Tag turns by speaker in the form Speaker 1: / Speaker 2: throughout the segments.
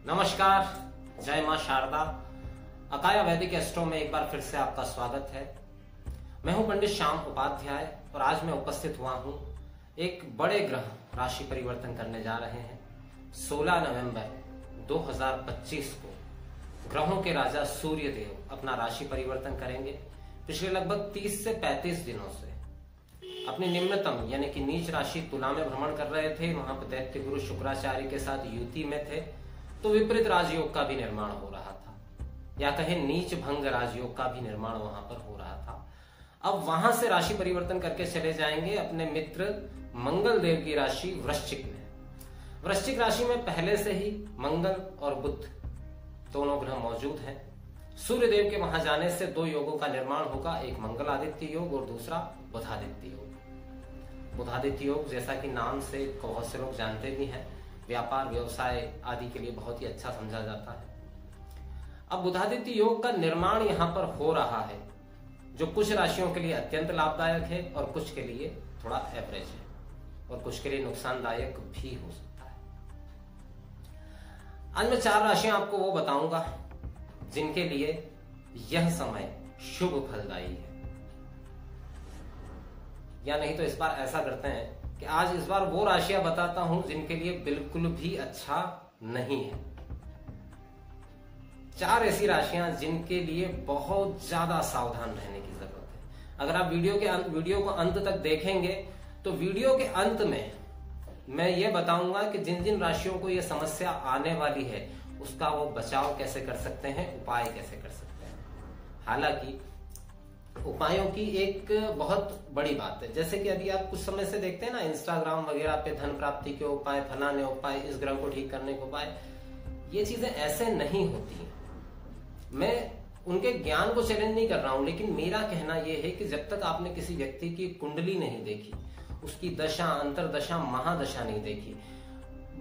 Speaker 1: नमस्कार, जय मां शारदा। अकाया वैदिक एस्ट्रो में एक बार फिर से आपका स्वागत है। मैं हूं पंडित श्याम उपाध्याय और आज मैं उपस्थित हुआ हूं एक बड़े ग्रह राशि परिवर्तन करने जा रहे हैं। 16 नवंबर 2025 को ग्रहों के राजा सूर्य देव अपना राशि परिवर्तन करेंगे। पिछले लगभग 30 से 35 दिनों से अपनी निम्नतम यानी कि नीच राशि तुला में भ्रमण कर रहे थे। वहां पर दैत्य गुरु शुक्राचार्य के साथ युति में थे, तो विपरीत राजयोग का भी निर्माण हो रहा था, या कहे नीच भंग राजयोग का भी निर्माण वहां पर हो रहा था। अब वहां से राशि परिवर्तन करके चले जाएंगे अपने मित्र मंगल देव की राशि वृश्चिक में। वृश्चिक राशि में पहले से ही मंगल और बुध दोनों ग्रह मौजूद हैं। सूर्य देव के वहां जाने से दो योगों का निर्माण होगा, एक मंगल आदित्य योग और दूसरा बुधादित्य योग। बुधादित्य योग जैसा कि नाम से बहुत से लोग जानते भी हैं, व्यापार व्यवसाय आदि के लिए बहुत ही अच्छा समझा जाता है। अब बुधादित्य योग का निर्माण यहां पर हो रहा है, जो कुछ राशियों के लिए अत्यंत लाभदायक है और कुछ के लिए थोड़ा एवरेज है और कुछ के लिए नुकसानदायक भी हो सकता है। आज मैं 4 राशियां आपको वो बताऊंगा जिनके लिए यह समय शुभ फलदायी है। या नहीं तो इस बार ऐसा करते हैं कि आज इस बार वो राशियां बताता हूं जिनके लिए बिल्कुल भी अच्छा नहीं है। 4 ऐसी राशियां जिनके लिए बहुत ज्यादा सावधान रहने की जरूरत है। अगर आप वीडियो को अंत तक देखेंगे तो वीडियो के अंत में मैं ये बताऊंगा कि जिन जिन राशियों को ये समस्या आने वाली है उसका वो बचाव कैसे कर सकते हैं, उपाय कैसे कर सकते हैं। हालांकि उपायों की एक बहुत बड़ी बात है, जैसे कि अभी आप कुछ समय से देखते हैं ना इंस्टाग्राम वगैरह पे धन प्राप्ति के उपाय, फलाने उपाय, इस ग्रह को ठीक करने के उपाय, ये चीजें ऐसे नहीं होती हैं। मैं उनके ज्ञान को चैलेंज नहीं कर रहा हूं, लेकिन मेरा कहना यह है कि जब तक आपने किसी व्यक्ति की कुंडली नहीं देखी, उसकी दशा, अंतरदशा, महादशा नहीं देखी,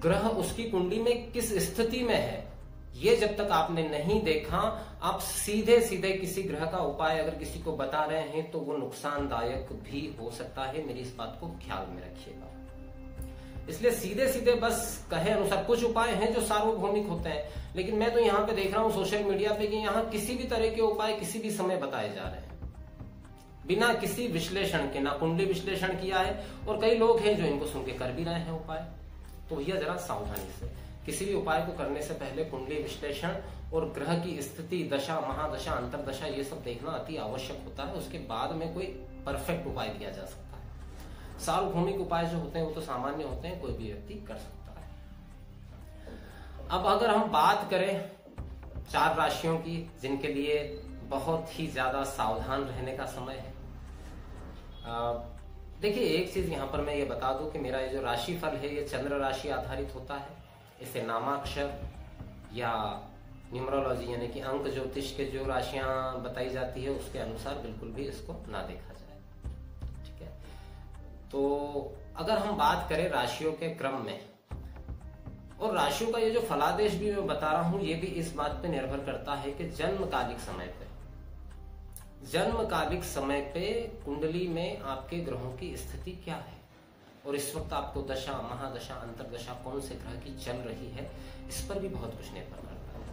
Speaker 1: ग्रह उसकी कुंडली में किस स्थिति में है, ये जब तक आपने नहीं देखा, आप सीधे सीधे किसी ग्रह का उपाय अगर किसी को बता रहे हैं तो वो नुकसानदायक भी हो सकता है। मेरी इस बात को ख्याल में रखिएगा। इसलिए सीधे सीधे बस कहे अनुसार कुछ उपाय हैं जो सार्वभौमिक होते हैं, लेकिन मैं तो यहाँ पे देख रहा हूँ सोशल मीडिया पे कि यहाँ किसी भी तरह के उपाय किसी भी समय बताए जा रहे हैं बिना किसी विश्लेषण के, ना कुंडली विश्लेषण किया है, और कई लोग हैं जो इनको सुन के कर भी रहे हैं उपाय। तो भैया जरा सावधानी से किसी भी उपाय को करने से पहले कुंडली विश्लेषण और ग्रह की स्थिति, दशा, महादशा, अंतरदशा, ये सब देखना अति आवश्यक होता है। उसके बाद में कोई परफेक्ट उपाय दिया जा सकता है। सार्वभौमिक उपाय जो होते हैं वो तो सामान्य होते हैं, कोई भी व्यक्ति कर सकता है। अब अगर हम बात करें 4 राशियों की जिनके लिए बहुत ही ज्यादा सावधान रहने का समय है। देखिए, एक चीज यहां पर मैं ये बता दूं कि मेरा ये जो राशिफल है ये चंद्र राशि आधारित होता है। इसे नामाक्षर या न्यूमरोलॉजी यानी कि अंक ज्योतिष के जो राशियां बताई जाती है उसके अनुसार बिल्कुल भी इसको ना देखा जाए, ठीक है। तो अगर हम बात करें राशियों के क्रम में, और राशियों का ये जो फलादेश भी मैं बता रहा हूं ये भी इस बात पे निर्भर करता है कि जन्मकालिक समय पे कुंडली में आपके ग्रहों की स्थिति क्या है और इस वक्त आपको दशा, महादशा, अंतरदशा कौन से ग्रह की चल रही है, इस पर भी बहुत कुछ निर्भर करता है।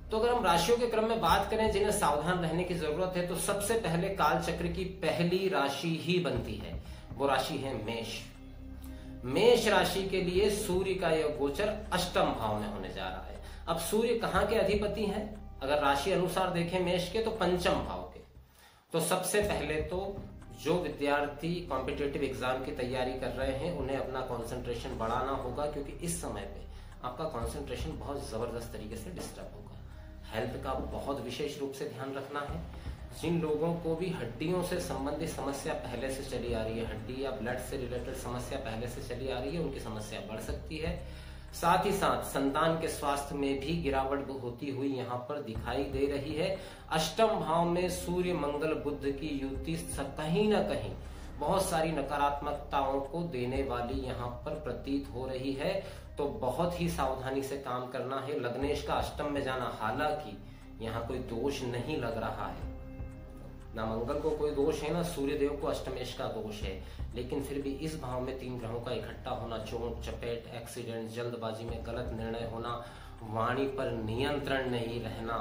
Speaker 1: तो अगर हम राशियों के क्रम में बात करें जिन्हें सावधान रहने की जरूरत है, तो सबसे पहले काल चक्र की पहली राशि ही बनती है, वो राशि है मेष। मेष राशि के लिए सूर्य का यह गोचर अष्टम भाव में होने जा रहा है। अब सूर्य कहां के अधिपति हैं? अगर राशि अनुसार देखें मेष के, तो पंचम भाव के। तो सबसे पहले तो जो विद्यार्थी कॉम्पिटिटिव एग्जाम की तैयारी कर रहे हैं उन्हें अपना कंसंट्रेशन बढ़ाना होगा, क्योंकि इस समय पे आपका कंसंट्रेशन बहुत जबरदस्त तरीके से डिस्टर्ब होगा। हेल्थ का बहुत विशेष रूप से ध्यान रखना है। जिन लोगों को भी हड्डियों से संबंधित समस्या पहले से चली आ रही है, हड्डी या ब्लड से रिलेटेड समस्या पहले से चली आ रही है, उनकी समस्या बढ़ सकती है। साथ ही साथ संतान के स्वास्थ्य में भी गिरावट होती हुई यहाँ पर दिखाई दे रही है। अष्टम भाव में सूर्य, मंगल, बुध की युति कहीं ना कहीं बहुत सारी नकारात्मकताओं को देने वाली यहाँ पर प्रतीत हो रही है। तो बहुत ही सावधानी से काम करना है। लग्नेश का अष्टम में जाना, हालांकि यहाँ कोई दोष नहीं लग रहा है, ना मंगल को कोई दोष है ना सूर्य देव को अष्टमेश का दोष है, लेकिन फिर भी इस भाव में 3 ग्रहों का इकट्ठा होना, चोट चपेट, एक्सीडेंट, जल्दबाजी में गलत निर्णय होना वाणी पर नियंत्रण नहीं रहना,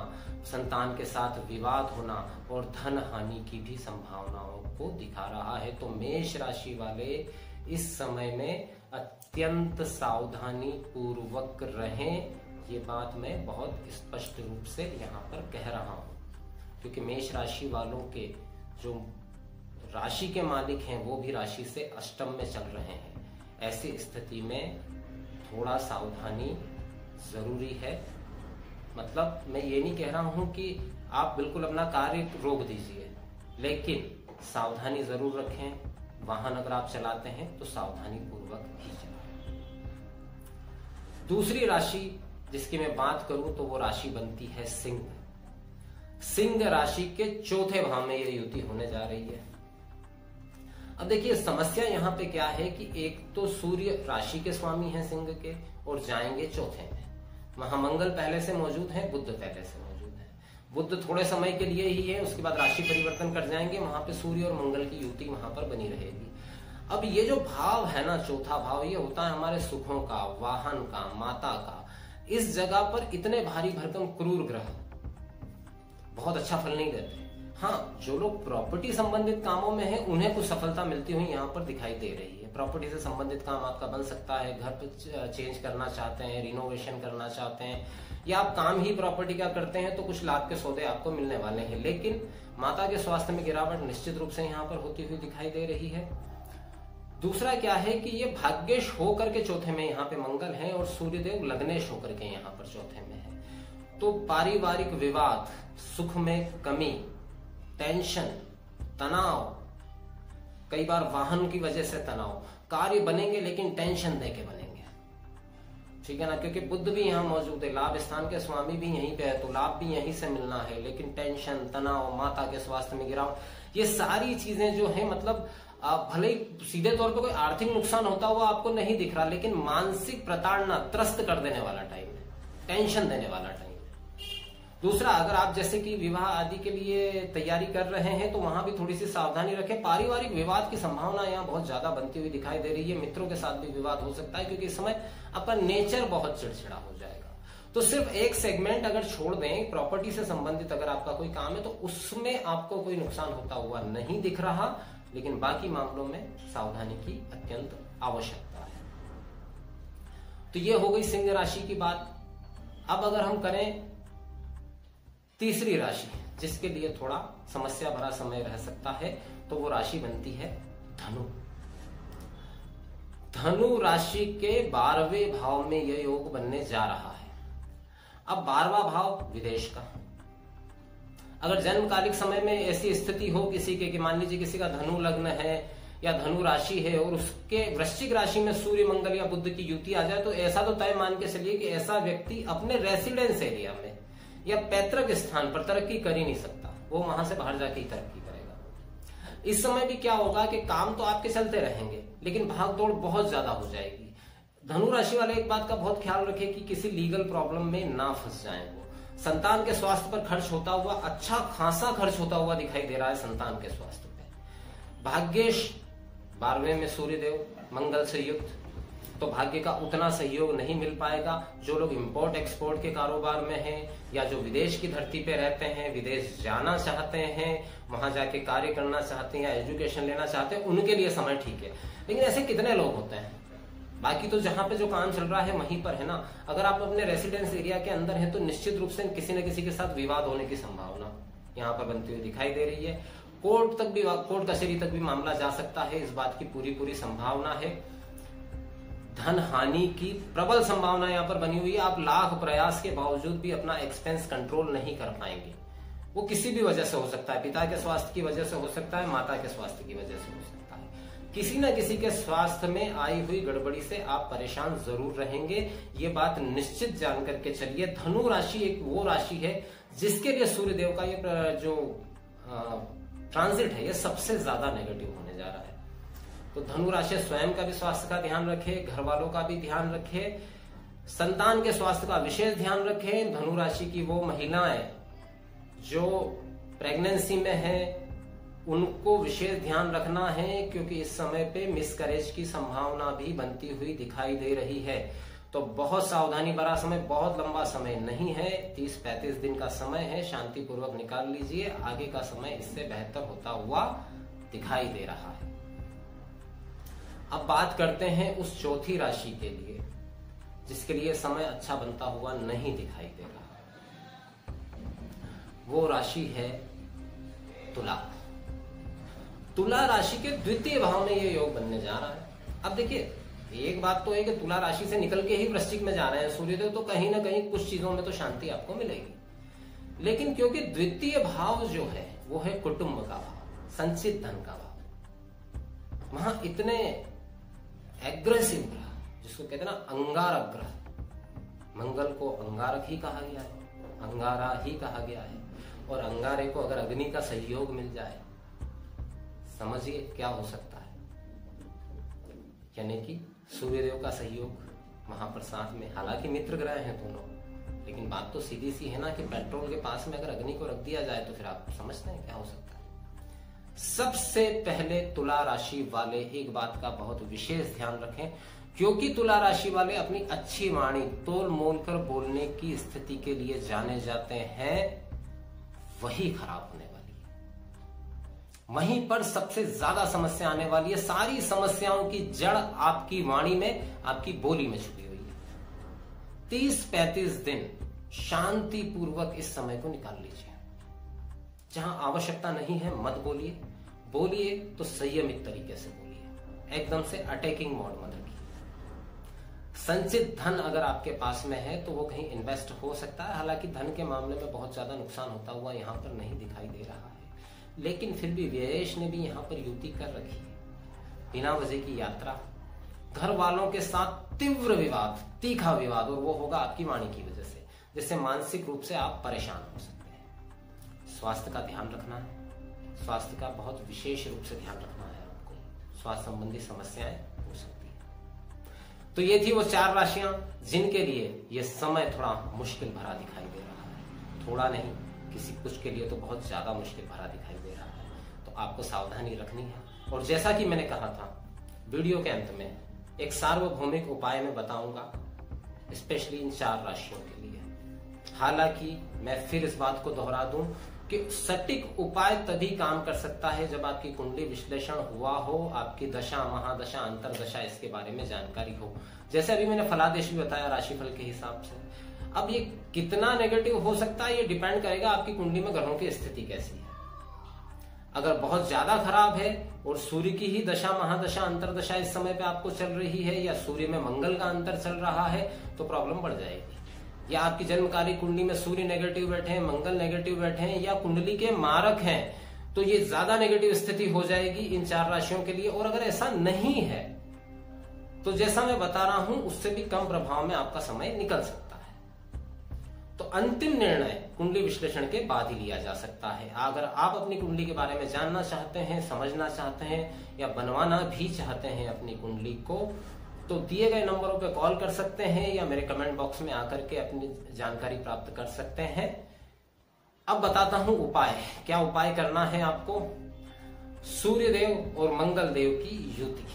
Speaker 1: संतान के साथ विवाद होना और धन हानि की भी संभावनाओं को दिखा रहा है। तो मेष राशि वाले इस समय में अत्यंत सावधानी पूर्वक रहें, ये बात मैं बहुत स्पष्ट रूप से यहाँ पर कह रहा हूँ, क्योंकि मेष राशि वालों के जो राशि के मालिक हैं वो भी राशि से अष्टम में चल रहे हैं। ऐसी स्थिति में थोड़ा सावधानी जरूरी है। मतलब मैं ये नहीं कह रहा हूं कि आप बिल्कुल अपना कार्य रोक दीजिए, लेकिन सावधानी जरूर रखें। वाहन अगर आप चलाते हैं तो सावधानी पूर्वक ही चलाएं। दूसरी राशि जिसकी मैं बात करूं तो वो राशि बनती है सिंह। सिंह राशि के चौथे भाव में ये युति होने जा रही है। अब देखिए समस्या यहाँ पे क्या है कि एक तो सूर्य राशि के स्वामी हैं सिंह के और जाएंगे चौथे में। वहां मंगल पहले से मौजूद है, बुध पहले से मौजूद है। बुध थोड़े समय के लिए ही है, उसके बाद राशि परिवर्तन कर जाएंगे, वहां पे सूर्य और मंगल की युति वहां पर बनी रहेगी। अब ये जो भाव है ना, चौथा भाव, ये होता है हमारे सुखों का, वाहन का, माता का। इस जगह पर इतने भारी भरकम क्रूर ग्रह बहुत अच्छा फल नहीं देते। हाँ, जो लोग प्रॉपर्टी संबंधित कामों में हैं उन्हें कुछ सफलता मिलती हुई यहाँ पर दिखाई दे रही है। प्रॉपर्टी से संबंधित काम आपका बन सकता है, घर पर चेंज करना चाहते हैं, रिनोवेशन करना चाहते हैं, या आप काम ही प्रॉपर्टी का करते हैं तो कुछ लाभ के सौदे आपको मिलने वाले हैं। लेकिन माता के स्वास्थ्य में गिरावट निश्चित रूप से यहाँ पर होती हुई दिखाई दे रही है। दूसरा क्या है कि ये भाग्येश होकर के चौथे में यहाँ पे मंगल है और सूर्यदेव लग्नेश होकर के यहाँ पर चौथे में है। तो पारिवारिक विवाद, सुख में कमी, टेंशन, तनाव, कई बार वाहन की वजह से तनाव, कार्य बनेंगे लेकिन टेंशन देके बनेंगे, ठीक है ना, क्योंकि बुध भी यहाँ मौजूद है, लाभ स्थान के स्वामी भी यहीं पे है, तो लाभ भी यहीं से मिलना है, लेकिन टेंशन, तनाव, माता के स्वास्थ्य में गिरावट, ये सारी चीजें जो है, मतलब भले ही सीधे तौर पे कोई आर्थिक नुकसान होता हुआ आपको नहीं दिख रहा, लेकिन मानसिक प्रताड़ना, त्रस्त कर देने वाला टाइम है, टेंशन देने वाला टाइम है। दूसरा, अगर आप जैसे कि विवाह आदि के लिए तैयारी कर रहे हैं तो वहां भी थोड़ी सी सावधानी रखें। पारिवारिक विवाद की संभावना यहाँ बहुत ज्यादा बनती हुई दिखाई दे रही है। मित्रों के साथ भी विवाद हो सकता है, क्योंकि इस समय आपका नेचर बहुत चिड़चिड़ा हो जाएगा। तो सिर्फ एक सेगमेंट अगर छोड़ दें, प्रॉपर्टी से संबंधित अगर आपका कोई काम है तो उसमें आपको कोई नुकसान होता हुआ नहीं दिख रहा, लेकिन बाकी मामलों में सावधानी की अत्यंत आवश्यकता है। तो ये हो गई सिंह राशि की बात। अब अगर हम करें तीसरी राशि जिसके लिए थोड़ा समस्या भरा समय रह सकता है, तो वो राशि बनती है धनु। धनु राशि के 12वें भाव में यह योग बनने जा रहा है। अब 12वां भाव विदेश का। अगर जन्मकालिक समय में ऐसी स्थिति हो किसी के कि मान लीजिए किसी का धनु लग्न है या धनु राशि है और उसके वृश्चिक राशि में सूर्य, मंगल या बुध की युति आ जाए, तो ऐसा तो तय मान के चलिए कि ऐसा व्यक्ति अपने रेसिडेंस एरिया में या पैतृक स्थान पर तरक्की कर ही नहीं सकता, वो वहां से बाहर जाके ही तरक्की करेगा। इस समय भी क्या होगा कि काम तो आपके चलते रहेंगे, लेकिन भाग दौड़ बहुत ज्यादा हो जाएगी। धनु राशि वाले एक बात का बहुत ख्याल रखें कि किसी लीगल प्रॉब्लम में ना फंस जाएं। वो संतान के स्वास्थ्य पर खर्च होता हुआ, अच्छा खासा खर्च होता हुआ दिखाई दे रहा है संतान के स्वास्थ्य पे। भाग्येश 12वें में सूर्यदेव मंगल से युक्त, तो भाग्य का उतना सहयोग नहीं मिल पाएगा। जो लोग इंपोर्ट एक्सपोर्ट के कारोबार में हैं या जो विदेश की धरती पे रहते हैं, विदेश जाना चाहते हैं, वहां जाके कार्य करना चाहते हैं या एजुकेशन लेना चाहते हैं, उनके लिए समय ठीक है। लेकिन ऐसे कितने लोग होते हैं? बाकी तो जहां पे जो काम चल रहा है वहीं पर है ना। अगर आप अपने रेसिडेंस एरिया के अंदर हैं तो निश्चित रूप से किसी न किसी के साथ विवाद होने की संभावना यहाँ पर बनती हुई दिखाई दे रही है। कोर्ट कचहरी तक भी मामला जा सकता है, इस बात की पूरी संभावना है। धन हानि की प्रबल संभावना यहाँ पर बनी हुई है। आप लाख प्रयास के बावजूद भी अपना एक्सपेंस कंट्रोल नहीं कर पाएंगे। वो किसी भी वजह से हो सकता है, पिता के स्वास्थ्य की वजह से हो सकता है, माता के स्वास्थ्य की वजह से हो सकता है। किसी न किसी के स्वास्थ्य में आई हुई गड़बड़ी से आप परेशान जरूर रहेंगे, ये बात निश्चित जान करके चलिए। धनु राशि एक वो राशि है जिसके लिए सूर्यदेव का ये जो ट्रांजिट है ये सबसे ज्यादा नेगेटिव होने जा रहा है। तो धनु राशि स्वयं का भी स्वास्थ्य का ध्यान रखे, घर वालों का भी ध्यान रखे, संतान के स्वास्थ्य का विशेष ध्यान रखे। धनु राशि की वो महिलाएं जो प्रेगनेंसी में है उनको विशेष ध्यान रखना है, क्योंकि इस समय पे मिसकैरेज की संभावना भी बनती हुई दिखाई दे रही है। तो बहुत सावधानी भरा समय, बहुत लंबा समय नहीं है, 30-35 दिन का समय है, शांतिपूर्वक निकाल लीजिए। आगे का समय इससे बेहतर होता हुआ दिखाई दे रहा है। अब बात करते हैं उस चौथी राशि के लिए जिसके लिए समय अच्छा बनता हुआ नहीं दिखाई दे रहा। वो राशि है तुला। तुला राशि के द्वितीय भाव में ये योग बनने जा रहा है। अब देखिए, एक बात तो है कि तुला राशि से निकल के ही वृश्चिक में जा रहे हैं सूर्यदेव, तो कहीं ना कहीं कुछ चीजों में तो शांति आपको मिलेगी। लेकिन क्योंकि द्वितीय भाव जो है वो है कुटुंब का भाव, संचित धन का भाव, वहां इतने एग्रेसिव ग्रह, जिसको कहते हैं ना अंगारक ग्रह, मंगल को अंगारक ही कहा गया है, अंगारा ही कहा गया है। और अंगारे को अगर अग्नि का सहयोग मिल जाए, समझिए क्या हो सकता है, यानी कि सूर्यदेव का सहयोग वहां पर साथ में, हालांकि मित्र ग्रह हैं दोनों, लेकिन बात तो सीधी सी है ना कि पेट्रोल के पास में अगर अग्नि को रख दिया जाए तो फिर आप समझते हैं क्या हो सकता है। सबसे पहले तुला राशि वाले एक बात का बहुत विशेष ध्यान रखें, क्योंकि तुला राशि वाले अपनी अच्छी वाणी तोल मोल कर बोलने की स्थिति के लिए जाने जाते हैं, वही खराब होने वाली है। वहीं पर सबसे ज्यादा समस्या आने वाली है। सारी समस्याओं की जड़ आपकी वाणी में, आपकी बोली में छुपी हुई है। 30-35 दिन शांति पूर्वक इस समय को निकाल लीजिए। जहां आवश्यकता नहीं है मत बोलिए, बोलिए तो संयमित तरीके से बोलिए, एकदम से अटैकिंग मोड मत रखिए। संचित धन अगर आपके पास में है तो वो कहीं इन्वेस्ट हो सकता है, हालांकि धन के मामले में बहुत ज्यादा नुकसान होता हुआ यहां पर नहीं दिखाई दे रहा है, लेकिन फिर भी व्ययेश ने भी यहां पर युति कर रखी है। बिना वजह की यात्रा, घर वालों के साथ तीव्र विवाद, तीखा विवाद, और वो होगा आपकी वाणी की वजह से, जिससे मानसिक रूप से आप परेशान हो सकते हैं। स्वास्थ्य का ध्यान रखना है, स्वास्थ्य का बहुत विशेष रूप से ध्यान रखना है आपको। स्वास्थ्य संबंधी समस्याएं हो सकती है। तो ये थी वो 4 राशियां जिनके लिए ये समय थोड़ा मुश्किल भरा दिखाई दे रहा है। थोड़ा नहीं, किसी कुछ के लिए तो बहुत ज्यादा मुश्किल भरा दिखाई दे रहा है। तो आपको सावधानी रखनी है। और जैसा कि मैंने कहा था, वीडियो के अंत में एक सार्वभौमिक उपाय मैं बताऊंगा, स्पेशली इन 4 राशियों के लिए। हालांकि मैं फिर इस बात को दोहरा दूं कि सटीक उपाय तभी काम कर सकता है जब आपकी कुंडली विश्लेषण हुआ हो, आपकी दशा, महादशा, अंतरदशा इसके बारे में जानकारी हो। जैसे अभी मैंने फलादेश भी बताया राशिफल के हिसाब से। अब ये कितना नेगेटिव हो सकता है ये डिपेंड करेगा आपकी कुंडली में ग्रहों की स्थिति कैसी है। अगर बहुत ज्यादा खराब है और सूर्य की ही दशा, महादशा, अंतरदशा इस समय पे आपको चल रही है, या सूर्य में मंगल का अंतर चल रहा है, तो प्रॉब्लम बढ़ जाएगी। या आपकी जन्मकारी कुंडली में सूर्य नेगेटिव बैठे हैं, मंगल नेगेटिव बैठे हैं, या कुंडली के मारक हैं, तो ये ज्यादा नेगेटिव स्थिति हो जाएगी इन 4 राशियों के लिए। और अगर ऐसा नहीं है तो जैसा मैं बता रहा हूं उससे भी कम प्रभाव में आपका समय निकल सकता है। तो अंतिम निर्णय कुंडली विश्लेषण के बाद ही लिया जा सकता है। अगर आप अपनी कुंडली के बारे में जानना चाहते हैं, समझना चाहते हैं, या बनवाना भी चाहते हैं अपनी कुंडली को, तो दिए गए नंबरों पे कॉल कर सकते हैं या मेरे कमेंट बॉक्स में आकर के अपनी जानकारी प्राप्त कर सकते हैं। अब बताता हूं उपाय। क्या उपाय करना है आपको? सूर्यदेव और मंगल देव की युति।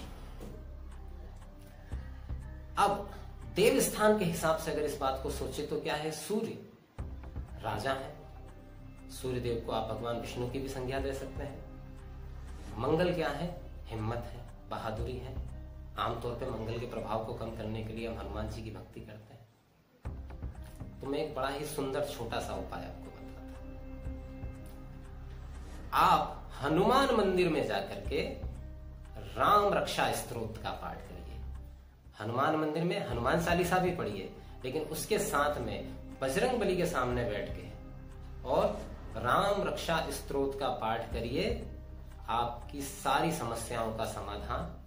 Speaker 1: अब देव स्थान के हिसाब से अगर इस बात को सोचे तो क्या है, सूर्य राजा है। सूर्यदेव को आप भगवान विष्णु की भी संज्ञा दे सकते हैं। मंगल क्या है? हिम्मत है, बहादुरी है। आमतौर पे मंगल के प्रभाव को कम करने के लिए हम हनुमान जी की भक्ति करते हैं। तो मैं एक बड़ा ही सुंदर छोटा सा उपाय आपको बताता हूं। आप हनुमान मंदिर में जाकर के राम रक्षा स्तोत्र का पाठ करिए। हनुमान मंदिर में हनुमान चालीसा भी पढ़िए, लेकिन उसके साथ में बजरंग बली के सामने बैठ के और राम रक्षा स्तोत्र का पाठ करिए। आपकी सारी समस्याओं का समाधान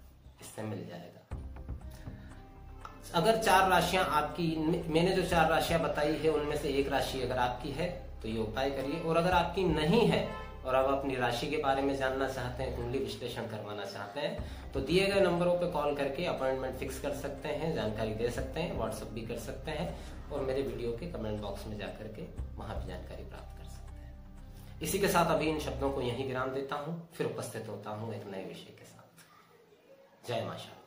Speaker 1: इससे मिल जाएगा। अगर 4 राशियां आपकी, मैंने जो 4 राशियां बताई है उनमें से एक राशि अगर आपकी है तो ये उपाय करिए। और अगर आपकी नहीं है और आप अपनी राशि के बारे में जानना चाहते हैं, कुंडली विश्लेषण करवाना चाहते हैं, तो दिए गए नंबरों पे कॉल करके अपॉइंटमेंट फिक्स कर सकते हैं, जानकारी दे सकते हैं, व्हाट्सएप भी कर सकते हैं, और मेरे वीडियो के कमेंट बॉक्स में जाकर के वहां भी जानकारी प्राप्त कर सकते हैं। इसी के साथ अभी इन शब्दों को यहीं विराम देता हूं, फिर उपस्थित होता हूं एक नए विषय के साथ। जय मां शारदा।